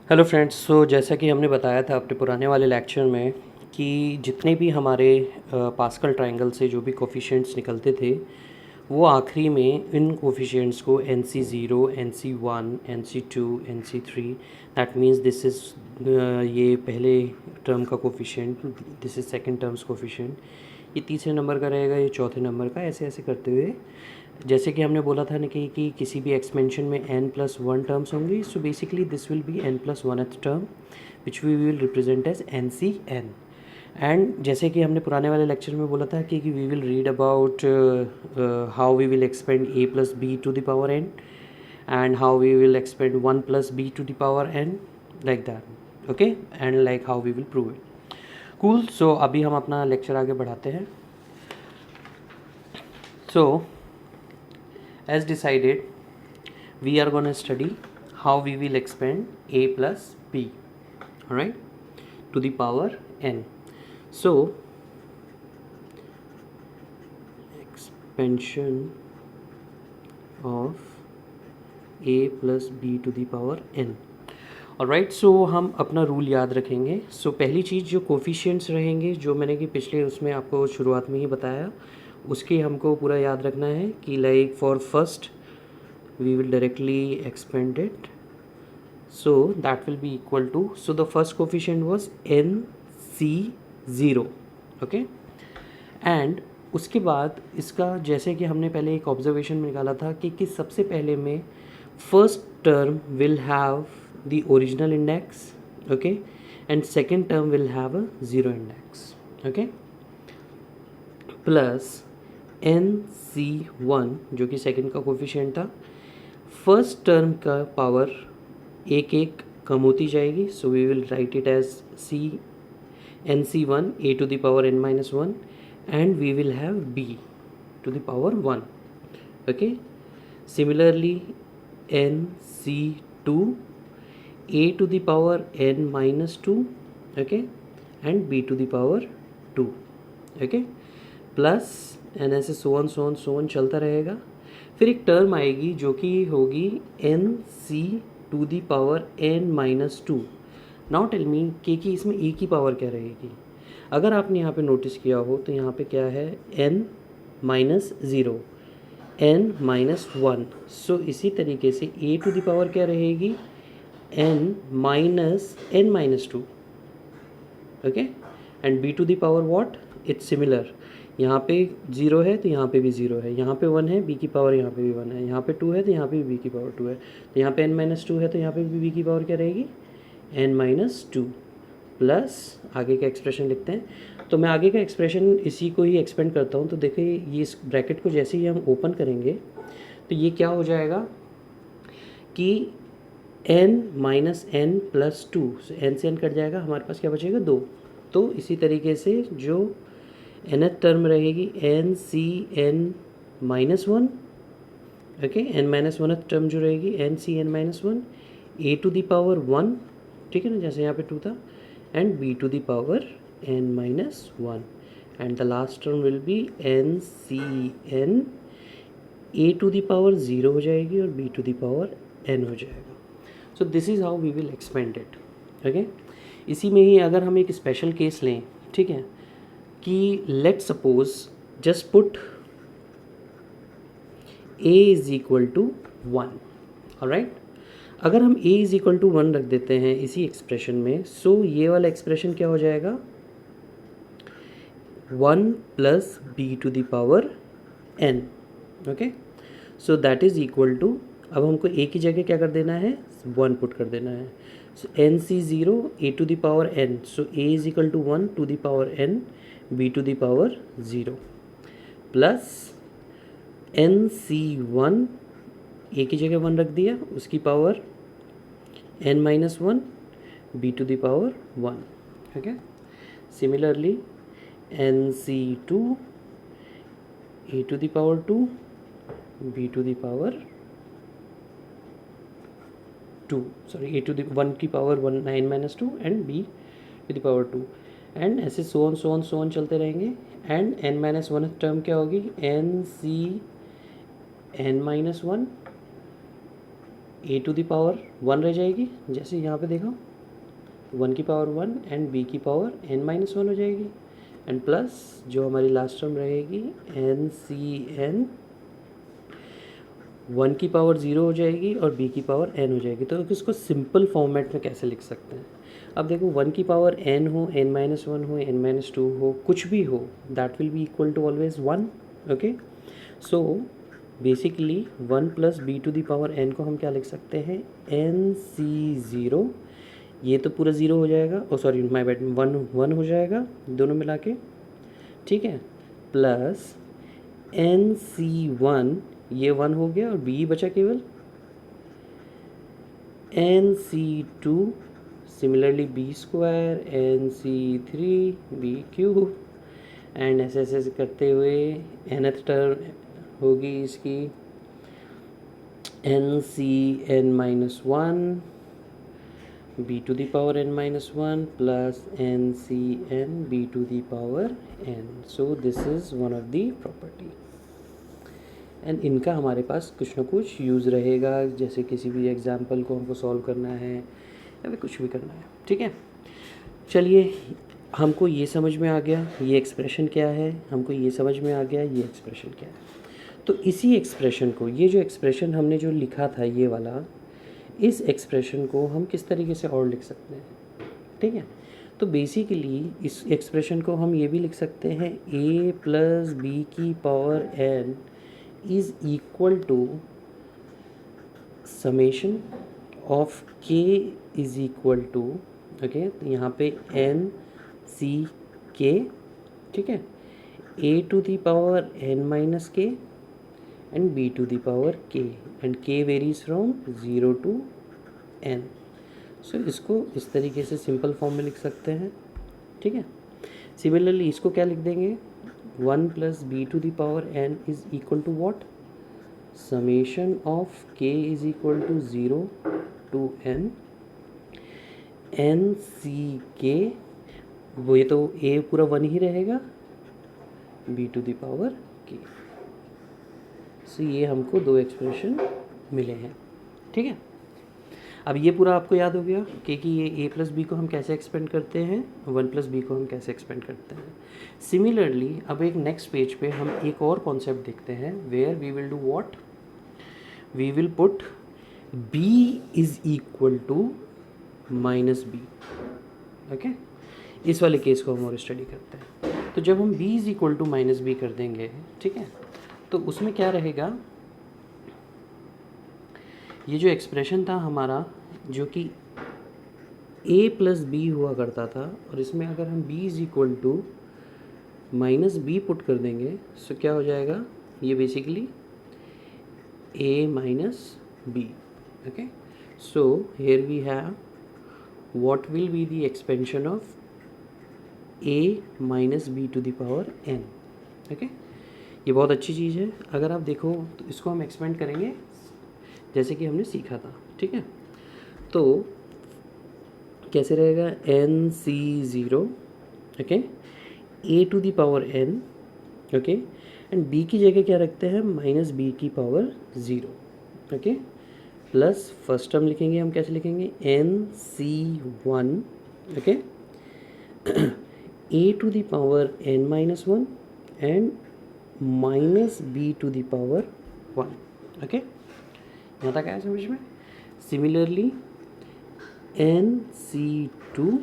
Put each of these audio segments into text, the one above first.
Hello friends. जैसा कि हमने बताया था अपने पुराने वाले लेक्चर में कि जितने भी हमारे पास्कल ट्रायंगल से जो भी कोफिशिएंट्स निकलते थे वो आखिरी में इन कोफिशिएंट्स को NC0, NC1, NC2, NC3, that means this is ये पहले टर्म का coefficient, this is second terms coefficient, ये तीसरे नंबर का रहेगा, ये चौथे नंबर का, ऐसे ऐसे करते हुए जैसे कि हमने बोला था ना कि किसी भी एक्सपेंशन में n+1 टर्म्स होंगी। So basically this will be n+1th term which we will represent as NCN। And जैसे कि हमने पुराने वाले लेक्चर में बोला था कि we will read about how we will expand a+b to the power n and how we will expand 1 plus b to the power n, like that, okay, and like how we will prove it. Cool. So अभी हम अपना lecture आगे बढ़ाते हैं. So as decided, we are going to study how we will expand a plus b, alright, to the power n. So expansion of a plus b to the power n. Alright, so हम अपना rule याद रखेंगे. सो पहली चीज़ जो coefficients रहेंगे, जो मैंने कि पिछले उसमें आपको शुरुआत में ही बताया, उसके हमको पूरा याद रखना है कि like for first we will directly expand it, so that will be equal to, so the first coefficient was NC0, okay, and उसके बाद इसका जैसे कि हमने पहले एक ऑब्जर्वेशन निकाला था कि सबसे पहले में first term will have the original index, okay, and second term will have a zero index, okay, plus NC1 जो कि सेकेंड का कोफिशिएंट था. फर्स्ट टर्म का पावर एक एक कम होती जाएगी, so we will write it as NC1 a to the power n-1, and we will have b to the power 1, okay. Similarly NC2 a to the power n-2, okay, and b to the power 2, okay, plus n ऐसे so on चलता रहेगा. फिर एक term आएगी जो कि होगी NC to the power n-2. Now tell me के की इसमें ए की पावर क्या रहेगी. अगर आपने यहाँ पे नोटिस किया हो तो यहाँ पे क्या है, n-0, n-1. सो इसी तरीके से ए टू दी पावर क्या रहेगी, n-2, okay, and b to the power what, it's similar. यहाँ पे 0 है तो यहाँ पे भी 0 है, यहाँ पे 1 है, b की पावर यहाँ पे भी 1 है, यहाँ पे 2 है तो यहाँ पे भी b की पावर 2 है, तो यहाँ पे n-2 है तो यहाँ पे भी b की पावर क्या रहेगी, n-2. प्लस आगे का एक्सप्रेशन लिखते हैं. तो मैं आगे का एक्सप्रेशन इसी को ही एक्सपेंड करता हूँ. तो देखिए ये इस ब्रैकेट को जैसे ही हम ओपन करेंगे तो ये क्या हो जाएगा कि n-n+2, n से n कट जाएगा, हमारे पास क्या बचेगा, 2. तो इसी तरीके से जो nth टर्म रहेगी NCn-1, ओके, n-1th टर्म जो रहेगी NCn-1 a to the power 1, ठीक है ना, जैसे यहाँ पे 2 था, and b to the power n-1, and the last term will be NCn a to the power 0 हो जाएगी और b to the power n हो जाएगा. So this is how we will expand it, okay. इसी में ही अगर हम एक स्पेशल केस लें, ठीक है, कि let suppose just put a is equal to 1, alright. अगर हम a इज इक्वल टू 1 रख देते हैं इसी एक्सप्रेशन में, सो ये वाला एक्सप्रेशन क्या हो जाएगा, 1 plus b to the power n, okay. So that is equal to, अब हमको a की जगह क्या कर देना है, 1 पुट कर देना है. So NC0 a to the power n, so a is equal to 1 to the power n, b to the power 0, plus NC1 a की जगह 1 रख दिया, उसकी power n-1, b to the power 1, okay. Similarly NC2 a to the power 2, b to the power 2, sorry a to the 1 की power 1 n-2 and b to the power 2, and ऐसे so on चलते रहेंगे. And n-1 term क्या होगी, NCn-1 A to the power 1 रह जाएगी, जैसे यहाँ पे देखो 1 की पावर 1 एंड बी की पावर n-1 हो जाएगी, एंड प्लस जो हमारी लास्ट टर्म रहेगी एन सी एन 1 की पावर 0 हो जाएगी और b की पावर n हो जाएगी। तो इसको सिंपल फॉर्मेट में कैसे लिख सकते हैं? अब देखो 1 की पावर n हो, n-1 हो, n-2 हो, कुछ भी हो, that will be equal to always 1। Okay, so basically 1 plus b to the power n को हम क्या लिख सकते हैं? एन सी ज़ीरो, ये तो पूरा ज़ीरो हो जाएगा, ओ सॉरी माय बैड, 1 हो जाएगा दोनों मिला के, ठीक है, प्लस एन सी वन, ये 1 हो गया और b बचा केवल, n C two, similarly b square, n C three, b cube, and ऐसे ऐसे करते हुए nth टर्म होगी इसकी n C n-1 b to the power n-1 plus n C n b to the power n। So this is one of the property, and इनका हमारे पास कुछ ना कुछ यूज़ रहेगा, जैसे किसी भी एग्जाम्पल को हमको सॉल्व करना है या फिर कुछ भी करना है, ठीक है। चलिए, हमको ये समझ में आ गया ये एक्सप्रेशन क्या है, हमको ये समझ में आ गया ये एक्सप्रेशन क्या है। तो इसी एक्सप्रेशन को, ये जो एक्सप्रेशन हमने जो लिखा था ये वाला, इस एक्सप्रेशन को हम किस तरीके से और लिख सकते हैं, ठीक है। तो बेसिकली इस एक्सप्रेशन को हम ये भी लिख सकते हैं a प्लस बी की power n is equal to summation of k is equal to, okay, तो यहाँ पे n c k, ठीक है, a to the power n-k and b to the power k, and k varies from 0 to n। So इसको इस तरीके से simple form में लिख सकते हैं, ठीक है। सिमिलरली इसको क्या लिख देंगे? 1 plus b to the power n is equal to what? Summation of k is equal to 0 to n, n C k, वो ये तो a पूरा 1 ही रहेगा, b to the power k। So ये हमको दो एक्सप्रेशन मिले हैं, ठीक है। अब ये पूरा आपको याद हो गया कि ये a प्लस बी को हम कैसे एक्सपेंड करते हैं, 1 प्लस बी को हम कैसे एक्सपेंड करते हैं। सिमिलरली अब एक नेक्स्ट पेज पे हम एक और कॉन्सेप्ट देखते हैं, where we will do what, we will put b is equal to minus b, okay. इस वाले केस को हम और स्टडी करते हैं। तो जब हम b is equal to minus b कर देंगे, ठीक है, तो उसमें क्या रहेगा, ये जो एक्सप्रेशन था हमारा, जो कि a प्लस बी हुआ करता था, और इसमें अगर हम b is equal to minus b put कर देंगे, सो क्या हो जाएगा, ये basically a minus b, okay. So here we have what will be the expansion of a minus b to the power n, okay. ये बहुत अच्छी चीज़ है, अगर आप देखो तो इसको हम एक्सपेंड करेंगे जैसे कि हमने सीखा था, ठीक है। तो कैसे रहेगा, n C zero, okay, a to the power n, okay, and b की जगह क्या रखते हैं, माइनस बी की power 0, okay, plus first term लिखेंगे हम, कैसे लिखेंगे, n C one, okay, a to the power n-1 and minus b to the power 1, okay. यहाँ तक आया समझ में। Similarly n C two,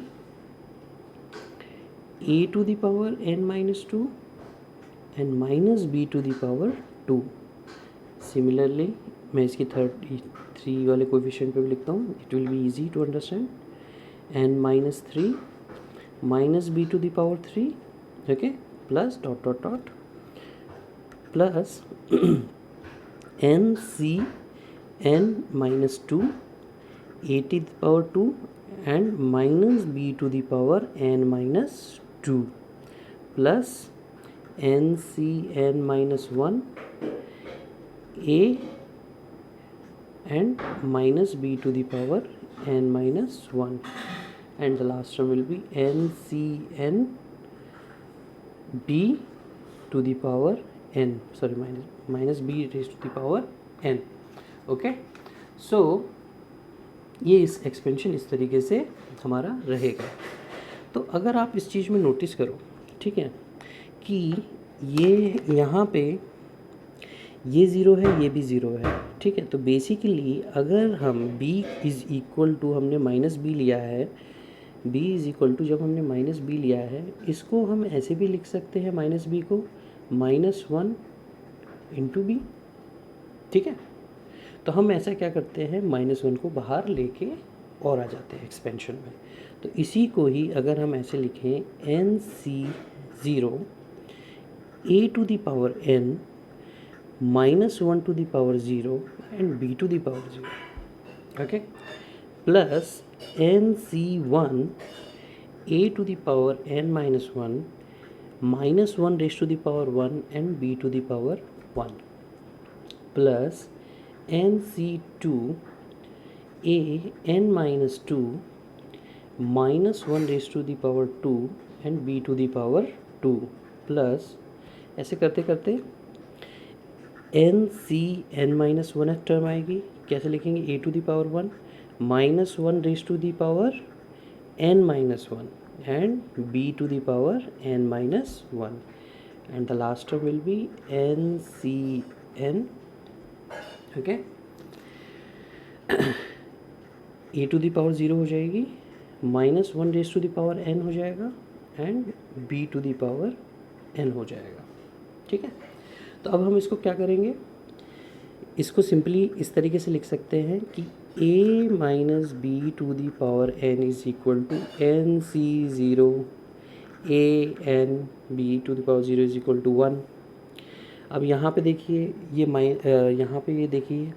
a to the power n-2 and minus b to the power 2। Similarly मैं इसकी 3 वाले coefficient पे भी लिखता हूँ, it will be easy to understand, n-3 minus b to the power 3, okay, plus dot dot dot plus n C n-2 a to the power 2 and minus b to the power n-2 plus n-1 a and minus b to the power n-1, and the last term will be n-c-n b to the power n, sorry, minus b raised to the power n, okay. So ये इस expansion इस तरीके से हमारा रहेगा। तो अगर आप इस चीज़ में नोटिस करो, ठीक है, कि ये यहाँ पे ये ज़ीरो है, ये भी ज़ीरो है, ठीक है। तो बेसिकली अगर हम b इज़ इक्वल टू, हमने माइनस बी लिया है, b इज़ इक्वल टू, जब हमने माइनस बी लिया है, इसको हम ऐसे भी लिख सकते हैं माइनस बी को -1 इंटू बी, ठीक है। तो हम ऐसा क्या करते हैं, -1 को बाहर लेके और आ जाते हैं एक्सपेंशन में। तो इसी को ही अगर हम ऐसे लिखें NC0 a to the power n -1 to the power 0 and b to the power 0, okay, plus NC1 a to the power n -1 -1 raise to the power 1 and b to the power 1, plus NC2 a n -2 -1 raise to the power 2 and b to the power 2, plus ऐसे करते करते NCn -1 term आएगी, कैसे लिखेंगे, a to the power 1 -1 raise to the power n -1 and b to the power n -1, and the last term will be NCn, okay, a to the power 0 हो जाएगी, -1 raise to the power n हो जाएगा and b to the power n हो जाएगा, ठीक है। तो अब हम इसको क्या करेंगे, इसको सिंपली इस तरीके से लिख सकते हैं कि a minus b to the power n is equal to NC0 a n b to the power 0 is equal to 1। अब यहाँ पे देखिए यहाँ पे ये देखिए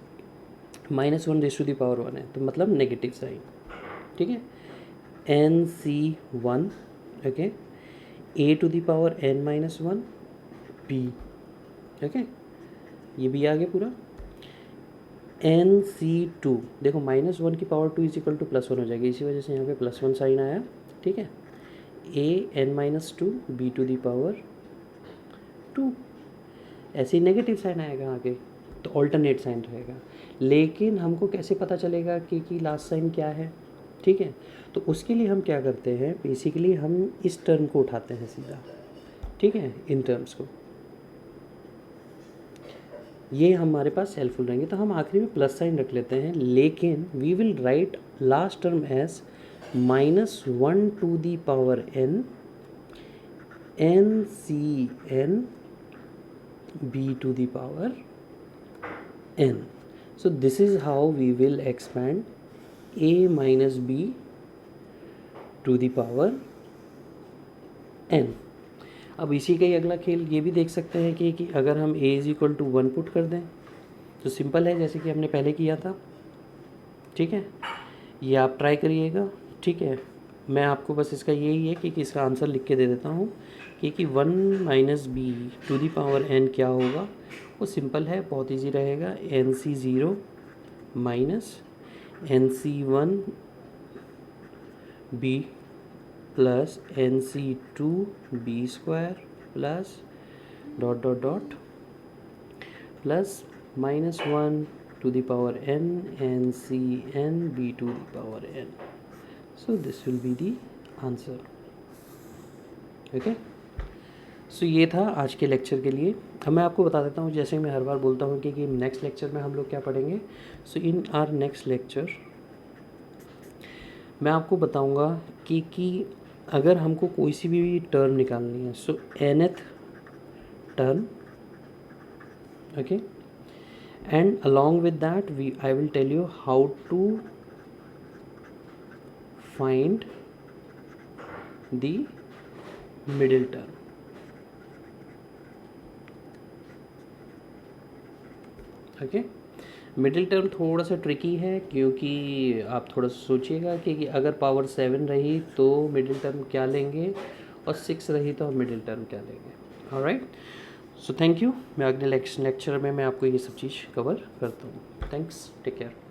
-1 रेज़ टू दी पावर 1 है, तो मतलब नेगेटिव साइन, ठीक है। NC1, okay, a to the power n -1 b, okay, ये भी आ गया पूरा। NC2, देखो -1 की पावर 2 इज इक्वल टू +1 हो जाएगी, इसी वजह से यहाँ पे +1 साइन आया, ठीक है। a n -2 b to the power 2, ऐसे ही नेगेटिव साइन आएगा आगे, तो ऑल्टरनेट साइन रहेगा। लेकिन हमको कैसे पता चलेगा कि लास्ट साइन क्या है, ठीक है। तो उसके लिए हम क्या करते हैं, बेसिकली हम इस टर्म को उठाते हैं सीधा, ठीक है, इन टर्म्स को, ये हमारे पास हेल्पफुल रहेंगे। तो हम आखिरी में प्लस साइन रख लेते हैं, लेकिन we will write last term as -1 to the power n NCn b to the power n। So this is how we will expand a minus b to the power n। अब इसी का ही अगला खेल ये भी देख सकते हैं कि अगर हम a is equal to 1 put कर दें तो सिंपल है, जैसे कि हमने पहले किया था, ठीक है। ये आप ट्राई करिएगा, ठीक है। मैं आपको बस इसका यही है कि इसका आंसर लिख के दे देता हूँ कि 1 minus b to the power n क्या होगा, वो सिंपल है, बहुत इजी रहेगा। NC0 minus NC1 b plus NC2 b square plus dot dot dot plus -1 to the power n NCn b to the power n। So this will be the answer, okay। सो ये था आज के lecture के लिए। अब मैं आपको बता देता हूँ, जैसे मैं हर बार बोलता हूँ कि नेक्स्ट लेक्चर में हम लोग क्या पढ़ेंगे। सो इन आवर नेक्स्ट लेक्चर मैं आपको बताऊँगा कि अगर हमको कोई सी भी टर्म निकालनी है, सो nth term, okay, and along with that I will tell you how to find the middle term, okay. Middle term थोड़ा सा ट्रिकी है, क्योंकि आप थोड़ा सा सोचिएगा कि अगर पावर 7 रही तो मिडिल टर्म क्या लेंगे, और 6 रही तो हम मिडिल टर्म क्या लेंगे। Alright, so thank you. मैं अगले लेक्चर में मैं आपको ये सब चीज़ कवर करता हूँ। Thanks, take care.